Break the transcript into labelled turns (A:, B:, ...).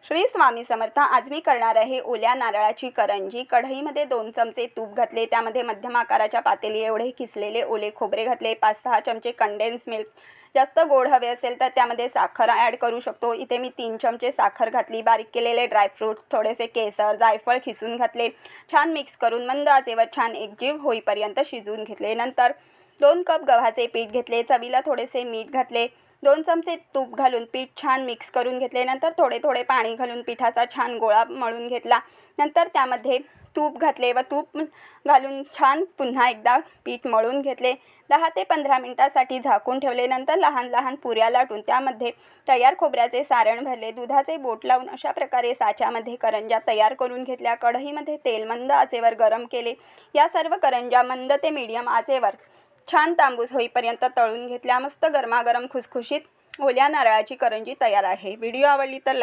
A: श्री स्वामी समर्थ। आज मी करणार आहे ओल्या नारळाची करंजी। कढईमध्ये 2 चमचे तूप घातले, त्यामध्ये मध्यम आकाराच्या पातेली एवढे किसलेले ओले खोबरे घातले, 5-6 चमचे कंडेन्स मिल्क। जास्त गोड हवे असेल तर त्यामध्ये साखर ॲड करू शकतो। इथे मी 3 चमचे साखर घातली, बारीक केलेले ड्रायफ्रूट, थोडेसे केसर, जायफळ खिसून घातले। छान मिक्स करून मंद आचेवर छान एकजीव होईपर्यंत शिजवून घेतले। नंतर 2 कप गव्हाचे पीठ घेतले, चवीला थोडेसे मीठ घातले, 2 चमचे तूप घालून पीठ छान मिक्स करून घेतले। नंतर थोडे थोडे पाणी घालून पिठाचा छान गोळा मळून घेतला। नंतर त्यामध्ये तूप घातले व तूप घालून छान पुन्हा एकदा पीठ मळून घेतले। 10 ते 15 मिनिटांसाठी झाकून ठेवले। नंतर लहान लहान पुऱ्या लाटून त्यामध्ये तयार खोबऱ्याचे सारण भरले। दुधाचे बोट लावून अशा प्रकारे साच्यामध्ये करंज्या तयार करून घेतल्या। कढईमध्ये तेल मंद आचेवर गरम केले। या सर्व करंज्या मंद ते मीडियम आचेवर छान तांबूस होईपर्यंत तळून घेतल्या। मस्त गरमागरम खुसखुशीत ओल्या नारळाची करंजी तयार आहे। व्हिडिओ आवडली तर लाईक